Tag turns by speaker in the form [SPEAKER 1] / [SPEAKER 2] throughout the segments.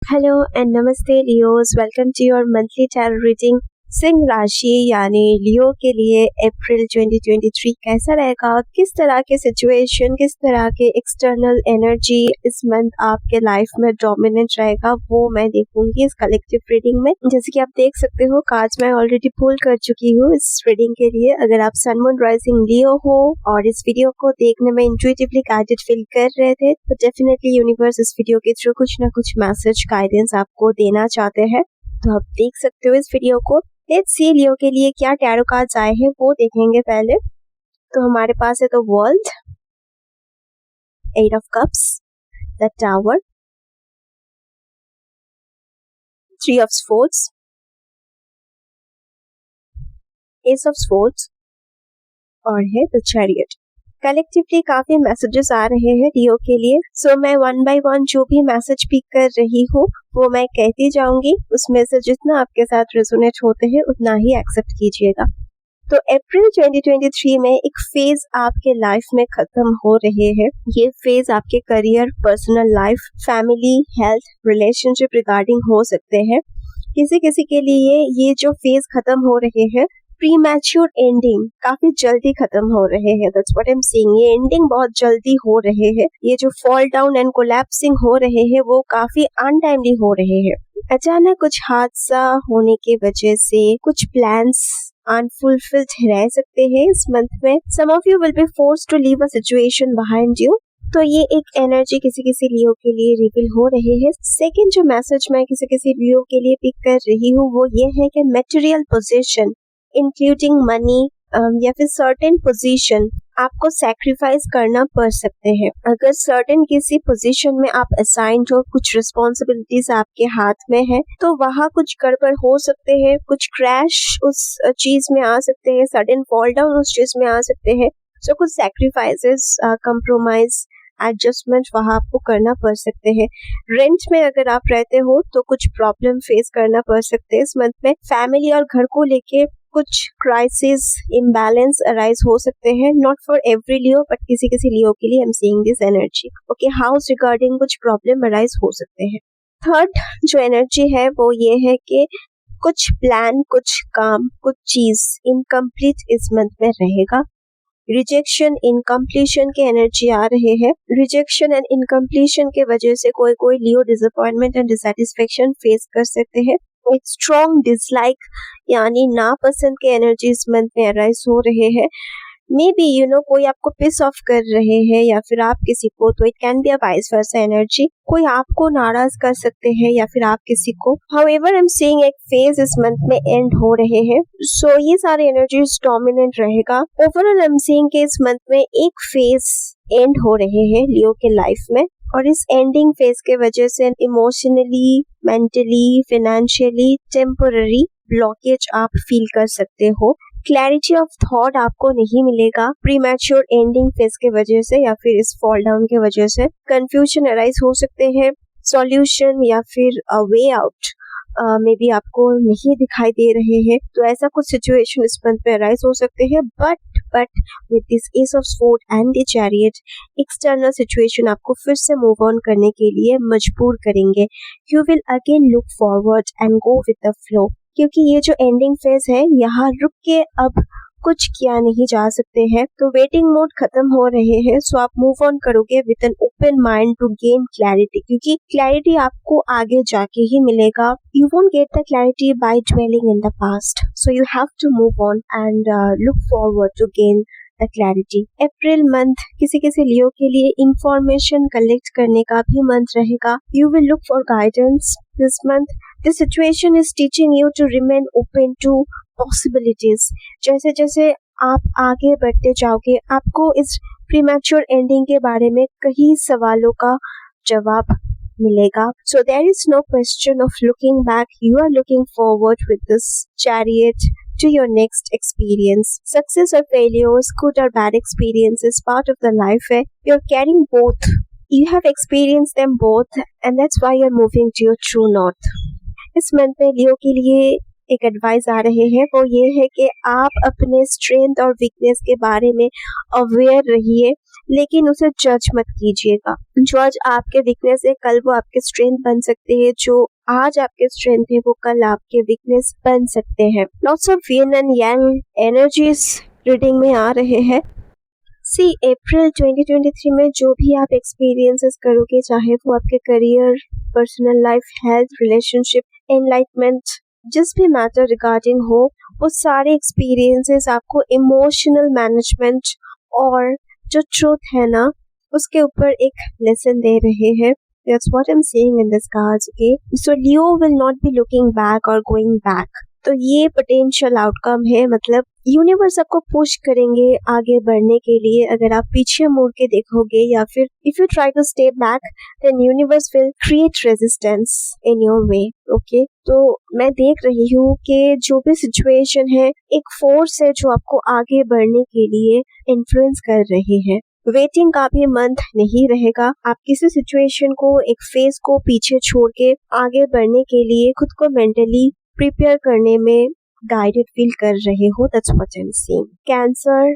[SPEAKER 1] Hello and Namaste Leos. Welcome to your monthly tarot reading. Singh राशि यानी लियो के लिए अप्रैल 2023 कैसा रहेगा, किस तरह के सिचुएशन, किस तरह के एक्सटर्नल एनर्जी इस मंथ आपके लाइफ में डोमिनेंट रहेगा, वो मैं देखूंगी इस कलेक्टिव रीडिंग में। जैसे कि आप देख सकते हो कार्ड्स मैं ऑलरेडी पुल कर चुकी हूँ इस रीडिंग के लिए। अगर आप सन मून राइजिंग लियो हो और इस वीडियो को देखने में इंट्यूटिवली गाइडेड फील कर रहे थे तो डेफिनेटली यूनिवर्स इस वीडियो के थ्रू कुछ ना कुछ मैसेज गाइडेंस आपको देना चाहते हैं। तो आप देख सकते हो इस वीडियो को। लेट्स सी लियो के लिए क्या टैरो कार्ड्स आए हैं वो देखेंगे पहले। तो हमारे पास है तो world, eight of cups, the tower, three of swords, ace of swords और है द चैरियट। कलेक्टिवली काफी मैसेजेस आ रहे हैं लियो के लिए। सो मैं वन बाय वन जो भी मैसेज पिक कर रही हूँ वो मैं कहती जाऊंगी, उसमें से जितना आपके साथ रेजोनेट होते हैं उतना ही एक्सेप्ट कीजिएगा। तो अप्रैल 2023 में एक फेज आपके लाइफ में खत्म हो रहे हैं। ये फेज आपके career, personal life, family, health, relationship regarding हो सकते हैं। किसी किसी के लिए ये जो फेज खत्म हो रहे हैं प्रीमैच्योर एंडिंग काफी जल्दी खत्म हो रहे हैं। That's what I am saying. ये एंडिंग बहुत जल्दी हो रहे हैं। ये जो फॉल डाउन एंड कोलैप्सिंग हो रहे हैं वो काफी अनटाइमली हो रहे हैं। अचानक कुछ हादसा होने की वजह से कुछ प्लान्स अनफुलफिल्ड रह सकते हैं इस मंथ में। Some of you will be forced to leave a situation behind you. तो ये एक एनर्जी किसी किसी लियो के लिए रिवील हो रहे हैं। सेकेंड जो मैसेज मैं किसी किसी लियो के लिए पिक कर रही हूँ वो ये है कि मटेरियल पोजीशन इंक्लूडिंग मनी या फिर सर्टेन पोजीशन आपको सैक्रिफाइस करना पड़ सकते हैं। अगर सर्टेन किसी पोजीशन में आप असाइंड हो, कुछ रिस्पॉन्सिबिलिटीज आपके हाथ में है तो वहाँ कुछ गड़बड़ हो सकते हैं, कुछ क्रैश उस चीज में आ सकते हैं, सडन फॉल डाउन उस चीज में आ सकते हैं। सो कुछ सैक्रिफाइसेस, कंप्रोमाइज, एडजस्टमेंट वहाँ आपको करना पड़ सकते हैं। रेंट में अगर आप रहते हो तो कुछ प्रॉब्लम फेस करना पड़ सकते हैं इस मंथ में। फैमिली और घर को लेके कुछ क्राइसिस, इम्बैलेंस अराइज हो सकते हैं। Not for every Leo but किसी किसी लियो के लिए I am seeing this energy. Okay, house regarding कुछ प्रॉब्लम अराइज हो सकते हैं। थर्ड जो एनर्जी है वो ये है कि कुछ प्लान, कुछ काम, कुछ चीज इनकम्प्लीट इस मंथ में रहेगा। रिजेक्शन, इनकम्प्लीशन के एनर्जी आ रहे हैं। रिजेक्शन एंड इनकम्प्लीशन के वजह से कोई कोई लियो डिसअपॉइंटमेंट एंड डिससैटिस्फैक्शन फेस कर सकते हैं। एक स्ट्रॉन्ग डिसलाइक यानी नापसंद के एनर्जी इस मंथ में अराइज हो रहे हैं। मे बी कोई आपको पिस ऑफ कर रहे हैं या फिर आप किसी को, तो it can be a vice versa energy. कोई आपको नाराज कर सकते हैं या फिर आप किसी को। हाउएवर आई एम सीइंग एक फेज इस मंथ में एंड हो रहे हैं। सो ये सारे एनर्जीज डोमिनेंट रहेगा। ओवरऑल आई एम सीइंग के इस मंथ में एक फेज एंड हो रहे हैं लियो के लाइफ में और इस एंडिंग फेज के वजह से emotionally, mentally, financially temporary blockage आप फील कर सकते हो। क्लैरिटी ऑफ थॉट आपको नहीं मिलेगा प्रीमैच्योर एंडिंग फेज के वजह से या फिर इस फॉल डाउन के वजह से। कंफ्यूजन अराइज हो सकते हैं। सॉल्यूशन या फिर वे आउट मे बी आपको नहीं दिखाई दे रहे हैं। तो ऐसा कुछ सिचुएशन इस मंथ में अराइज हो सकते हैं। But with this S of sword and the chariot external situation आपको फिर से मूव ऑन करने के लिए मजबूर करेंगे। You will again look forward and go with the flow, क्योंकि ये जो एंडिंग फेज है यहाँ रुक के अब कुछ किया नहीं जा सकते हैं। तो वेटिंग मोड खत्म हो रहे हैं। सो आप मूव ऑन करोगे with an open mind to gain clarity, क्योंकि क्लैरिटी आपको आगे जाके ही मिलेगा। You won't get the clarity by dwelling in the past. So you have to move on and look forward to gain the clarity. April month किसी किसी लियो के लिए इंफॉर्मेशन कलेक्ट करने का भी मंथ रहेगा। You will look for guidance this month. This situation is teaching you to remain open to possibilities. जैसे जैसे आप आगे बढ़ते जाओगे आपको इस प्रीमैच्योर एंडिंग के बारे में कई सवालों का जवाब मिलेगा। So there is no question of looking back. You are looking forward with this chariot to your next experience. Success or failures, good or bad experiences, part of the life है. You're carrying both. You have experienced them both and that's why you're moving to your true north. इस month में लियो के लिए एक advice आ रहे हैं, वो ये है कि आप अपने स्ट्रेंथ और वीकनेस के बारे में अवेयर रहिए। लेकिन उसे जज मत कीजिएगा। जो आज आपके वीकनेस है कल वो आपके स्ट्रेंथ बन सकते हैं, जो आज आपके स्ट्रेंथ है वो कल आपके वीकनेस बन सकते हैं। Lots of yin and yang energies reading में आ रहे हैं। सी अप्रैल 2023 में जो भी आप एक्सपीरियंसेस करोगे, चाहे वो आपके career, personal life, health, relationship, enlightenment, जिस भी मैटर रिगार्डिंग हो, वो सारे एक्सपीरियंसेस आपको इमोशनल मैनेजमेंट और जो ट्रूथ है ना उसके ऊपर एक लेसन दे रहे हैं। That's what I'm seeing in this cards, okay? So Leo will not be looking back or going back. तो ये पोटेंशियल आउटकम है, मतलब यूनिवर्स आपको पुश करेंगे आगे बढ़ने के लिए। अगर आप पीछे मुड़ के देखोगे या फिर if you try to stay back then universe will create resistance in your way, okay? तो मैं देख रही हूँ कि जो भी सिचुएशन है एक फोर्स है जो आपको आगे बढ़ने के लिए इन्फ्लुएंस कर रहे हैं। वेटिंग का भी मंथ नहीं रहेगा। आप किसी सिचुएशन को, एक फेज को पीछे छोड़ के आगे बढ़ने के लिए खुद को मेंटली प्रिपेयर करने में गाइडेड फील कर रहे हो। That's what I am seeing. Cancer,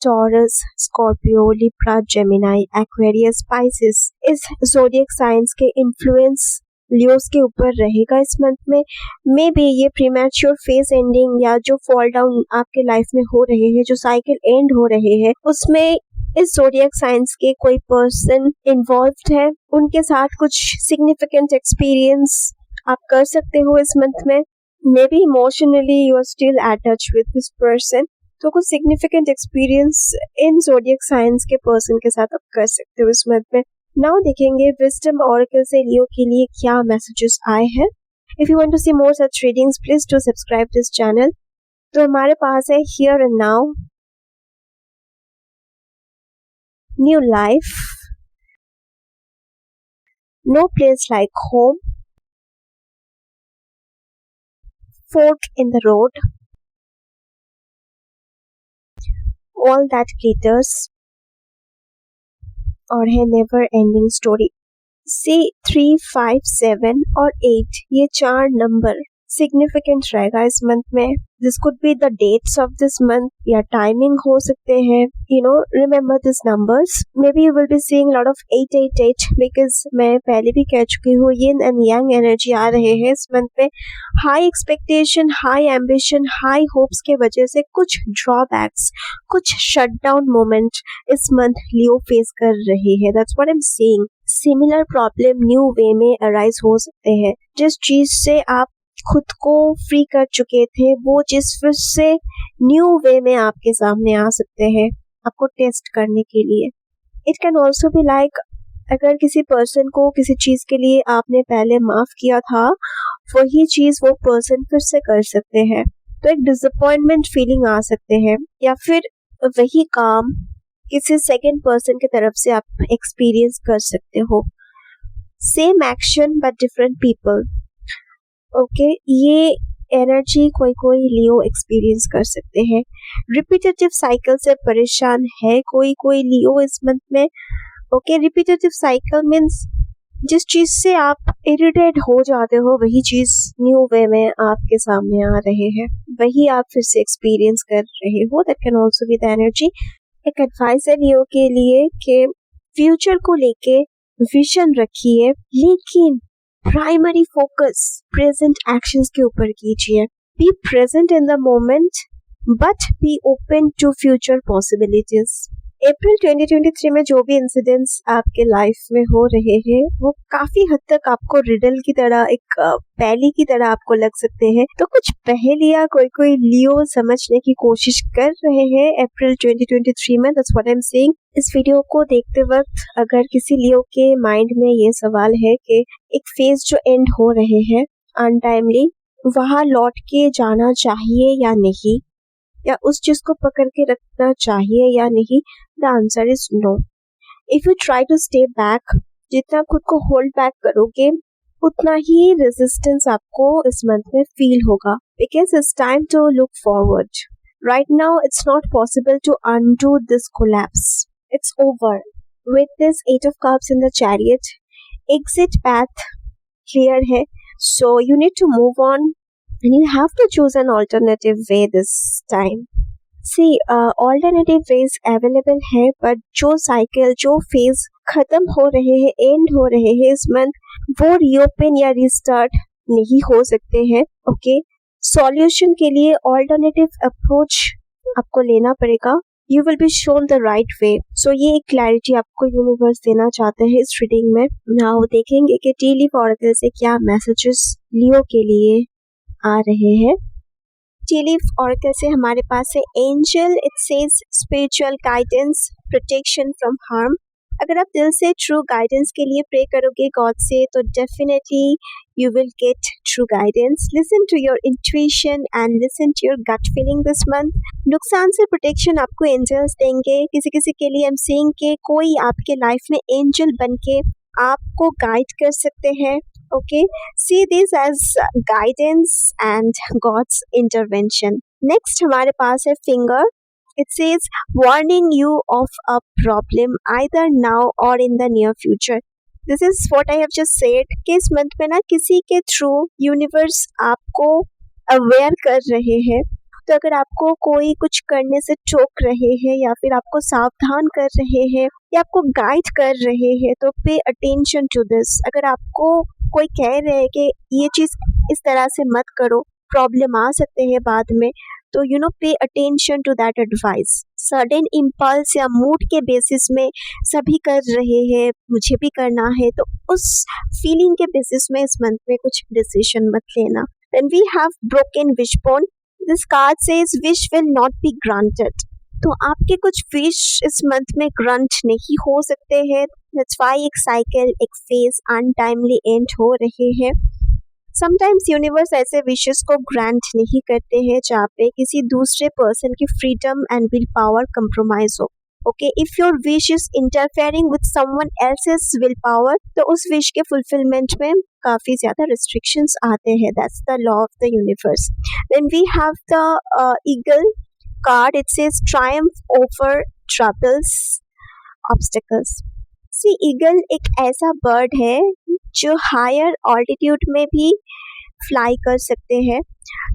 [SPEAKER 1] taurus, Scorpio, Libra, Gemini, Aquarius, spices, इस ज़ोडिएक साइंस के इन्फ्लुएंस लियोस के ऊपर रहेगा इस मंथ में। मे बी ये प्रीमैच्योर फेज एंडिंग या जो फॉल डाउन आपके लाइफ में हो रहे हैं, जो साइकिल एंड हो रहे हैं, उसमें इस ज़ोडिएक साइंस के कोई पर्सन इन्वॉल्व्ड है, उनके साथ कुछ सिग्निफिकेंट एक्सपीरियंस आप कर सकते हो इस मंथ में। Maybe emotionally you are still attach with this person, तो कुछ significant experience in zodiac science के पर्सन के साथ आप कर सकते हो इस मंथ में। नाउ देखेंगे विजडम ऑरेकल से लियो के लिए क्या मैसेजेस आए हैं। If you want to see more such readings please do subscribe this channel. तो हमारे पास है here and now, new life, no place like home, fork in the road, all that glitters, और है never ending story। See 3, 5, 7 और 8 ये 4 number significant रहेगा इस मंथ में। This could be the dates of this month या timing हो सकते हैं। You know, remember this numbers. Maybe you will be seeing lot of 888 because मैं पहले भी कह चुकी हूँ यिन एंड यांग एनर्जी आ रहे हैं इस मंथ में। High expectation, high ambition, high hopes के वजह से कुछ ड्रॉबैक्स, कुछ शटडाउन मोमेंट इस मंथ लियो फेस कर रहे हैं। That's what I am saying. Similar problem new way में अराइज हो सकते हैं। जिस चीज से आप खुद को फ्री कर चुके थे वो चीज फिर से न्यू वे में आपके सामने आ सकते हैं आपको टेस्ट करने के लिए। It can also be like अगर किसी पर्सन को किसी चीज के लिए आपने पहले माफ किया था, वही चीज वो पर्सन फिर से कर सकते हैं, तो एक डिसअपॉइंटमेंट फीलिंग आ सकते हैं। या फिर वही काम किसी सेकेंड पर्सन की तरफ से आप एक्सपीरियंस कर सकते हो। Same action but different people, okay? ये एनर्जी कोई कोई लियो एक्सपीरियंस कर सकते हैं। रिपीटेटिव साइकिल से परेशान है कोई कोई लियो इस मंथ में, ओके? रिपीटेटिव साइकिल मीन्स जिस चीज से आप इरिटेट हो जाते हो वही चीज न्यू वे में आपके सामने आ रहे हैं, वही आप फिर से एक्सपीरियंस कर रहे हो। That can also be the energy. एक एडवाइस है लियो के लिए कि फ्यूचर को लेके विजन रखिए, लेकिन प्राइमरी फोकस प्रेजेंट एक्शंस के ऊपर कीजिए। Be present in the moment but be open to future possibilities. अप्रैल 2023 में जो भी इंसिडेंट्स आपके लाइफ में हो रहे हैं वो काफी हद तक आपको रिडल की तरह, एक पहेली की तरह आपको लग सकते हैं। तो कुछ पहेलियां कोई कोई लियो समझने की कोशिश कर रहे हैं अप्रैल 2023 में। That's what I am saying. इस वीडियो को देखते वक्त अगर किसी लियो के माइंड में ये सवाल है कि एक फेज जो एंड हो रहे हैं अनटाइमली, वहां लौट के जाना चाहिए या नहीं, या उस चीज को पकड़ के रखना चाहिए या नहीं, the answer is no. If you try to stay back, जितना खुद को होल्ड बैक करोगे उतना ही रेजिस्टेंस आपको इस मंथ में फील होगा, because it's time to look forward. Right now it's not possible to undo this collapse, it's over. With this 8 of cups in the chariot, exit path clear है, so you need to move on and you have to choose an alternative way this time. See alternative ways available है, but जो cycle जो phase खत्म हो रहे हैं, and हो रहे हैं इस मंथ, वो रीओपन या रिस्टार्ट नहीं हो सकते हैं। ओके, सॉल्यूशन के लिए ऑल्टरनेटिव अप्रोच आपको लेना पड़ेगा। You will be shown the right way. So ये एक क्लैरिटी आपको यूनिवर्स देना चाहते हैं इस रीडिंग में। नाउ देखेंगे कि टी लीफ ऑरेकल से क्या मैसेजेस लियो के लिए आ रहे हैं। टी लीफ ऑरेकल से हमारे पास है angel, it says spiritual guidance, protection from harm. अगर आप दिल से ट्रू गाइडेंस के लिए प्रे करोगे गॉड से, तो definitely you will get true guidance. Listen to your intuition and listen to your gut feeling this month. नुकसान से प्रोटेक्शन आपको एंजल्स देंगे। किसी किसी के लिए हम सीइंग के कोई आपके लाइफ में एंजल बन के आपको गाइड कर सकते हैं। Okay, see this as guidance and God's intervention. Next हमारे पास है finger, it says warning you of a problem either now or in the near future. This is what I have just said कि इस month में ना किसी के through universe आपको अवेयर कर रहे हैं। तो अगर आपको कोई कुछ करने से टोक रहे हैं या फिर आपको सावधान कर रहे हैं या आपको गाइड कर रहे हैं, तो पे अटेंशन टू दिस। अगर आपको कोई कह रहे हैं कि ये चीज़ इस तरह से मत करो, प्रॉब्लम आ सकते हैं बाद में, तो you know pay attention to that advice. Sudden impulse या मूड के बेसिस में सभी कर रहे हैं, मुझे भी करना है, तो उस फीलिंग के बेसिस में इस मंथ में कुछ डिसीजन मत लेना। Then we have broken wishbone. This card says wish will not be granted. तो आपके कुछ विश इस मंथ में ग्रांट नहीं हो सकते हैं। That's why एक साइकिल, एक फेज अनटाइमली एंड हो रहे हैं। समटाइम्स यूनिवर्स ऐसे विशेस को ग्रांट नहीं करते हैं जहाँ पे किसी दूसरे पर्सन की freedom and will power compromise हो। Okay, if your wish is interfering with someone else's will power, तो उस विश के फुलफिलमेंट में काफी ज्यादा रिस्ट्रिक्शंस आते हैं। That's the law of the universe. Then we have the eagle card, it says triumph over troubles, obstacles. See eagle एक ऐसा बर्ड है जो हायर ऑल्टीट्यूड में भी फ्लाई कर सकते हैं।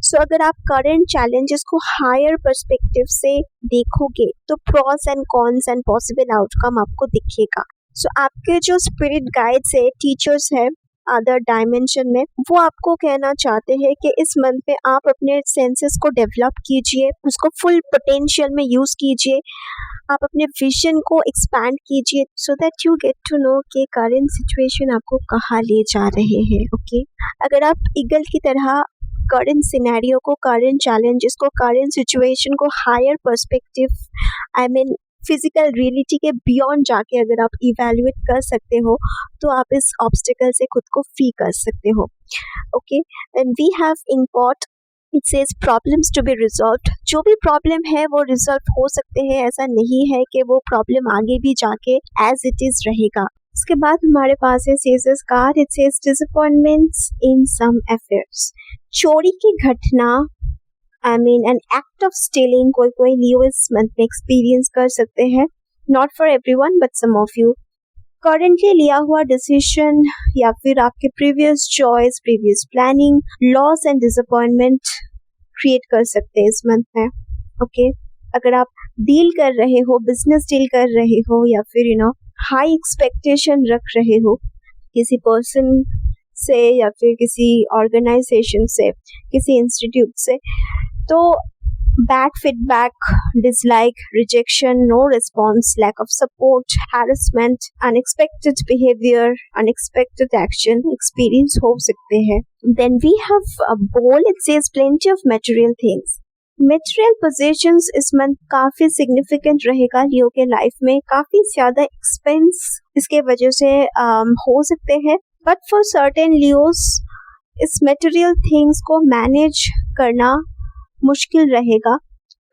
[SPEAKER 1] सो अगर आप करंट चैलेंजेस को हायर पर्सपेक्टिव से देखोगे तो pros and cons and possible outcome आपको दिखेगा। सो आपके जो स्पिरिट गाइड्स है, टीचर्स है अदर डायमेंशन में, वो आपको कहना चाहते हैं कि इस मंथ में आप अपने सेंसेस को डेवलप कीजिए, उसको फुल पोटेंशियल में यूज कीजिए, आप अपने विजन को एक्सपैंड कीजिए, so that you get to know कि करंट सिचुएशन आपको कहाँ ले जा रहे हैं। ओके, अगर आप ईगल की तरह करंट सिनेरियो को, करंट चैलेंजेस को, करंट सिचुएशन को higher perspective, I mean physical reality के बियॉन्ड जाके अगर आप इवैल्यूएट कर सकते हो, तो आप इस ऑब्स्टिकल से खुद को फ्री कर सकते हो। Okay, then we have import, it says problems to be resolved. जो भी प्रॉब्लम है वो रिजॉल्व हो सकते हैं, ऐसा नहीं है कि वो प्रॉब्लम आगे भी जाके एज इट इज रहेगा। उसके बाद हमारे पास है scissors card, it says disappointments in some affairs. चोरी की घटना, I mean an act of stealing, कोई लियो इस मंथ में एक्सपीरियंस कर सकते हैं। Not for everyone but some of you. Currently लिया हुआ डिसीजन या फिर आपके previous choice, previous planning, loss and disappointment create कर सकते हैं इस मंथ में। ओके, अगर आप डील कर रहे हो, बिजनेस डील कर रहे हो, या फिर यू नो हाई एक्सपेक्टेशन रख रहे हो किसी पर्सन से या फिर किसी ऑर्गेनाइजेशन से, किसी इंस्टीट्यूट से, तो bad feedback, dislike, rejection, no response, lack of support, harassment, unexpected behaviour, unexpected action experience हो सकते हैं। Then we have a bowl, it says plenty of material things. Material positions इस मंथ काफी सिग्निफिकेंट रहेगा लियो के लाइफ में। काफी ज्यादा एक्सपेंस इसके वजह से हो सकते हैं, बट फॉर सर्टेन लियोस इस मटेरियल थिंग्स को मैनेज करना मुश्किल रहेगा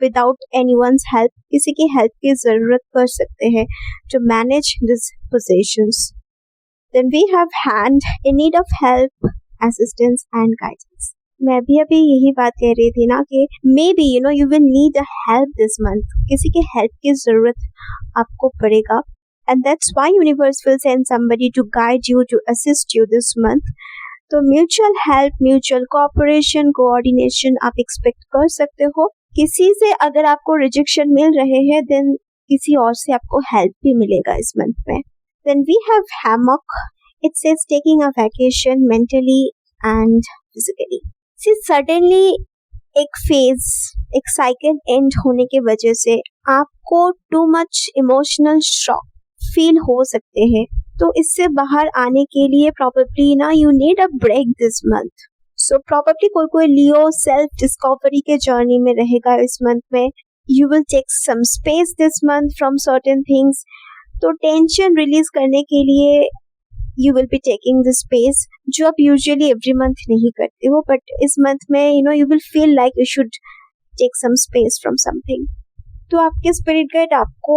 [SPEAKER 1] विदाउट एनीवन्स हेल्प। किसी की हेल्प की जरूरत पड़ सकते हैं to manage this positions. Then we have hand, in need of help, assistance and guidance. मैं भी अभी यही बात कह रही थी ना कि maybe you know you will need a help this month. किसी की हेल्प की जरूरत आपको पड़ेगा, and that's why universe will send somebody to guide you, to assist you this month. तो mutual help, mutual cooperation, coordination आप expect कर सकते हो। किसी से अगर आपको रिजेक्शन मिल रहे हैं देन किसी और से आपको हेल्प भी मिलेगा इस मंथ में. Then we have hammock. It says taking a vacation mentally and physically. See suddenly एक फेज, एक साइकिल एंड होने के वजह से आपको too much emotional shock feel हो सकते हैं. तो इससे बाहर आने के लिए प्रॉबेबली ना you need a break this month. So probably कोई लियो सेल्फ डिस्कवरी के जर्नी में रहेगा इस मंथ में. You will take some space this month from certain things. तो टेंशन रिलीज करने के लिए you will be taking the space जो आप usually every month नहीं करते हो, but इस month में you will feel like you should take some space from something. तो आपके स्पिरिट गाइड आपको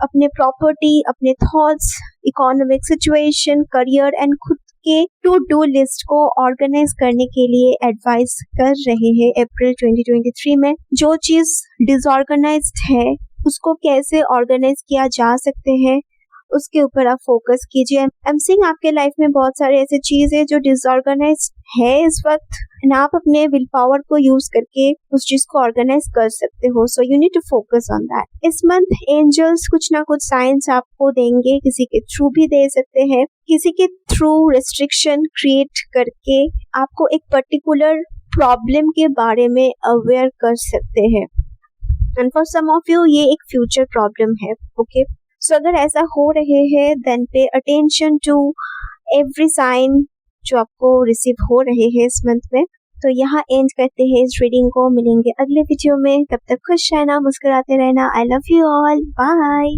[SPEAKER 1] अपने प्रॉपर्टी, अपने thoughts, economic situation, career and खुद के टू डू लिस्ट को ऑर्गेनाइज करने के लिए एडवाइस कर रहे हैं अप्रैल 2023 में. जो चीज डिसऑर्गेनाइज्ड है उसको कैसे ऑर्गेनाइज किया जा सकते हैं उसके ऊपर आप फोकस कीजिए. आई एम सीइंग आपके लाइफ में बहुत सारे ऐसे चीज है जो डिसऑर्गेनाइज है इस वक्त, एंड आप अपने विल पावर को यूज करके उस चीज को ऑर्गेनाइज कर सकते हो. So you need to focus on that. इस मंथ एंजल्स कुछ ना कुछ साइंस आपको देंगे, किसी के थ्रू भी दे सकते हैं, किसी के थ्रू रिस्ट्रिक्शन क्रिएट करके आपको एक पर्टिकुलर प्रॉब्लम के बारे में अवेयर कर सकते हैं. And for some of you ये एक फ्यूचर प्रॉब्लम है. ओके, सो अगर ऐसा हो रहे हैं देन पे अटेंशन टू एवरी साइन जो आपको रिसीव हो रहे हैं इस मंथ में. तो यहाँ एंड करते हैं इस रीडिंग को. मिलेंगे अगले वीडियो में, तब तक खुश रहना, मुस्कुराते रहना. I love you all. Bye.